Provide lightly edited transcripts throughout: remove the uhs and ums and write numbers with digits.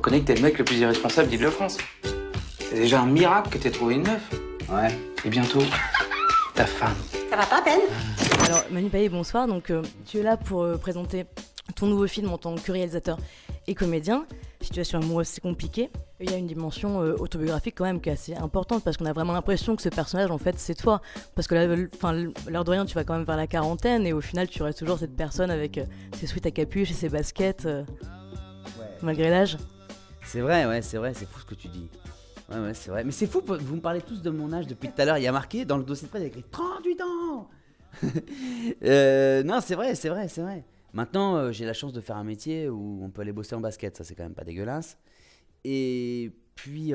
reconnais que t'es le mec le plus irresponsable d'Île-de-France. C'est déjà un miracle que t'aies trouvé une meuf. Ouais. Et bientôt, ta femme. Ça va pas, Ben? Alors, Manu Payet, bonsoir. Donc, tu es là pour présenter ton nouveau film en tant que réalisateur et comédien. Situation amoureuse, c'est compliqué. Il y a une dimension autobiographique quand même qui est assez importante parce qu'on a vraiment l'impression que ce personnage, en fait, c'est toi. Parce que là, l'heure de rien, tu vas quand même vers la quarantaine et au final, tu restes toujours cette personne avec ses sweats à capuche et ses baskets, Ouais. malgré l'âge. C'est vrai, ouais, c'est vrai, c'est fou ce que tu dis. Ouais, c'est vrai. Mais c'est fou, vous me parlez tous de mon âge depuis tout à l'heure. Il y a marqué dans le dossier de presse, il y a écrit 38 ans. Non, c'est vrai. Maintenant, j'ai la chance de faire un métier où on peut aller bosser en basket. Ça, c'est quand même pas dégueulasse. Et puis,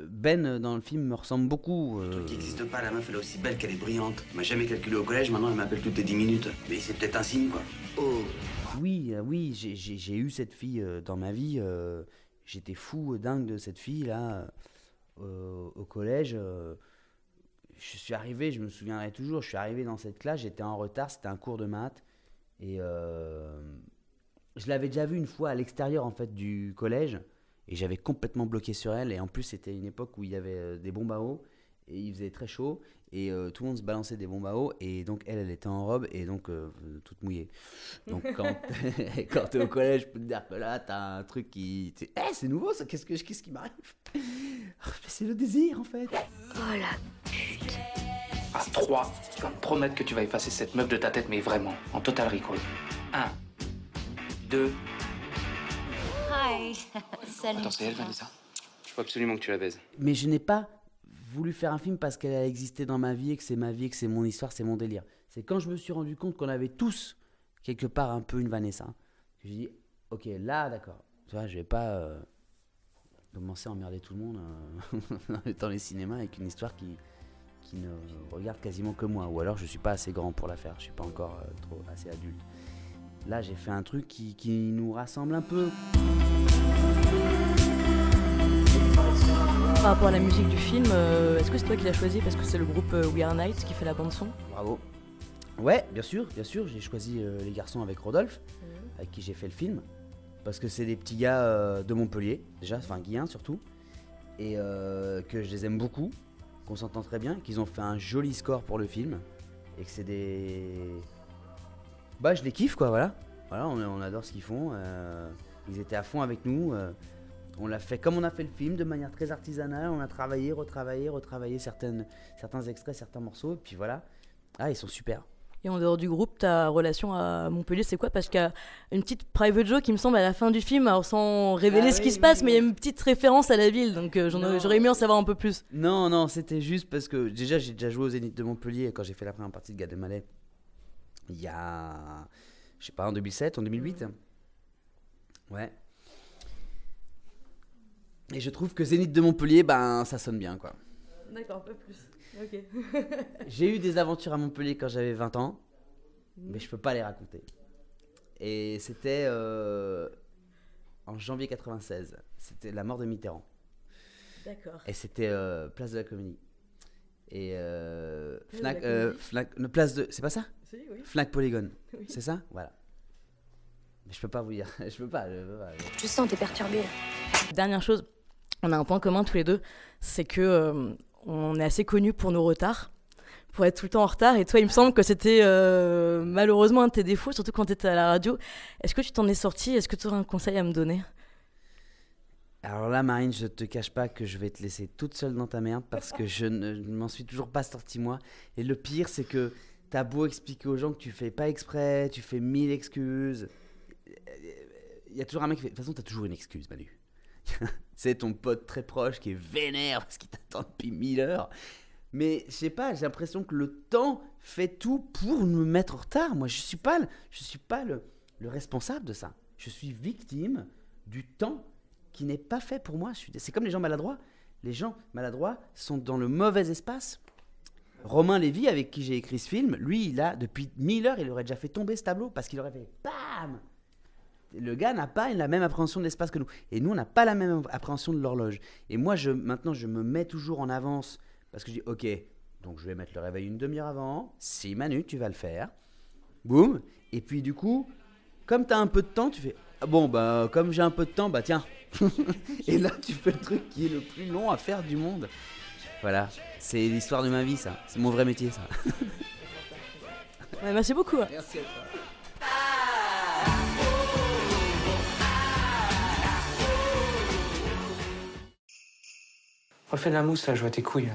Ben, dans le film, me ressemble beaucoup. Un truc qui n'existe pas, la meuf, elle est aussi belle qu'elle est brillante. Elle m'a jamais calculé au collège, maintenant elle m'appelle toutes les 10 minutes. Mais c'est peut-être un signe, quoi. Oh. Oui, j'ai eu cette fille dans ma vie. J'étais fou, dingue de cette fille-là. Au collège, je suis arrivé, je me souviendrai toujours, je suis arrivé dans cette classe, j'étais en retard, c'était un cours de maths. Et je l'avais déjà vue une fois à l'extérieur en fait, du collège. Et j'avais complètement bloqué sur elle. Et en plus, c'était une époque où il y avait des bombes à eau. Et il faisait très chaud. Et tout le monde se balançait des bombes à eau. Et donc, elle était en robe. Et donc, toute mouillée. Donc, quand t'es au collège, je peux te dire que là, t'as un truc qui... c'est nouveau ça, qu'est-ce qui m'arrive? C'est le désir, en fait. Oh la pute. À 3, tu vas me promettre que tu vas effacer cette meuf de ta tête, mais vraiment, en total recall. 1, 2... Hi. Salut. Attends, c'est elle, Vanessa? Il faut absolument que tu la baises. Mais je n'ai pas voulu faire un film parce qu'elle a existé dans ma vie et que c'est ma vie et que c'est mon histoire, c'est mon délire. C'est quand je me suis rendu compte qu'on avait tous, quelque part, un peu une Vanessa, que j'ai dit, ok, là, d'accord. Tu vois, je vais pas commencer à emmerder tout le monde dans les cinémas avec une histoire qui ne regarde quasiment que moi. Ou alors, je suis pas assez grand pour la faire. Je suis pas encore trop assez adulte. Là, j'ai fait un truc qui nous rassemble un peu. Par rapport à la musique du film, est-ce que c'est toi qui l'as choisi parce que c'est le groupe We Are Night qui fait la bande-son? Bravo. Ouais, bien sûr, j'ai choisi Les Garçons avec Rodolphe, avec qui j'ai fait le film. Parce que c'est des petits gars de Montpellier, déjà, enfin Guillain surtout. Et que je les aime beaucoup, qu'on s'entend très bien, qu'ils ont fait un joli score pour le film. Et que c'est des... Bah, je les kiffe, quoi, voilà. Voilà, on adore ce qu'ils font. Ils étaient à fond avec nous. On l'a fait comme on a fait le film, de manière très artisanale. On a travaillé, retravaillé certains extraits, certains morceaux. Et puis voilà. Ah, ils sont super. Et en dehors du groupe, ta relation à Montpellier, c'est quoi? Parce qu'il y a une petite private joke, il me semble, à la fin du film, alors sans révéler ce qui se passe, mais il y a une petite référence à la ville, donc j'aurais aimé en savoir un peu plus. Non, c'était juste parce que déjà, j'ai déjà joué au Zénith de Montpellier quand j'ai fait la première partie de Gad Elmaleh. Il y a, je sais pas, en 2007, en 2008. Ouais. Et je trouve que Zénith de Montpellier, ben, ça sonne bien, quoi. D'accord, un peu plus. Ok. J'ai eu des aventures à Montpellier quand j'avais 20 ans, mais je peux pas les raconter. Et c'était en janvier 96. C'était la mort de Mitterrand. D'accord. Et c'était place de la Comédie. Et Fnac, place de... C'est pas ça? Si, oui. Fnac Polygone. Oui. C'est ça? Voilà. Mais je peux pas vous dire. Je peux pas. Je sens que t'es perturbé là. Dernière chose, on a un point commun tous les deux, c'est que on est assez connus pour nos retards, pour être tout le temps en retard. Et toi, il me semble que c'était malheureusement un de tes défauts, surtout quand tu étais à la radio. Est-ce que tu t'en es sorti? Est-ce que tu aurais un conseil à me donner? Alors là, Marine, je te cache pas que je vais te laisser toute seule dans ta merde parce que je ne m'en suis toujours pas sorti moi. Et le pire, c'est que t'as beau expliquer aux gens que tu fais pas exprès, tu fais 1000 excuses. Il y a toujours un mec qui fait... De toute façon, t'as toujours une excuse, Manu. C'est ton pote très proche qui est vénère parce qu'il t'attend depuis 1000 heures. Mais je sais pas, j'ai l'impression que le temps fait tout pour nous mettre en retard. Moi, je suis pas le responsable de ça. Je suis victime du temps qui n'est pas fait pour moi. C'est comme les gens maladroits. Les gens maladroits sont dans le mauvais espace. Romain Lévy, avec qui j'ai écrit ce film, lui, il a, depuis 1000 heures, il aurait déjà fait tomber ce tableau parce qu'il aurait fait BAM! Le gars n'a pas la même appréhension de l'espace que nous. Et nous, on n'a pas la même appréhension de l'horloge. Et moi, maintenant, je me mets toujours en avance parce que je dis, ok, donc je vais mettre le réveil une demi-heure avant. Si Manu, tu vas le faire. Boum. Et puis du coup, comme tu as un peu de temps, tu fais, Bon, bah, comme j'ai un peu de temps, bah tiens. Et là, tu fais le truc qui est le plus long à faire du monde. Voilà, c'est l'histoire de ma vie, ça. C'est mon vrai métier, ça. Ouais, merci beaucoup. Merci à toi. Refais de la mousse là, je vois tes couilles.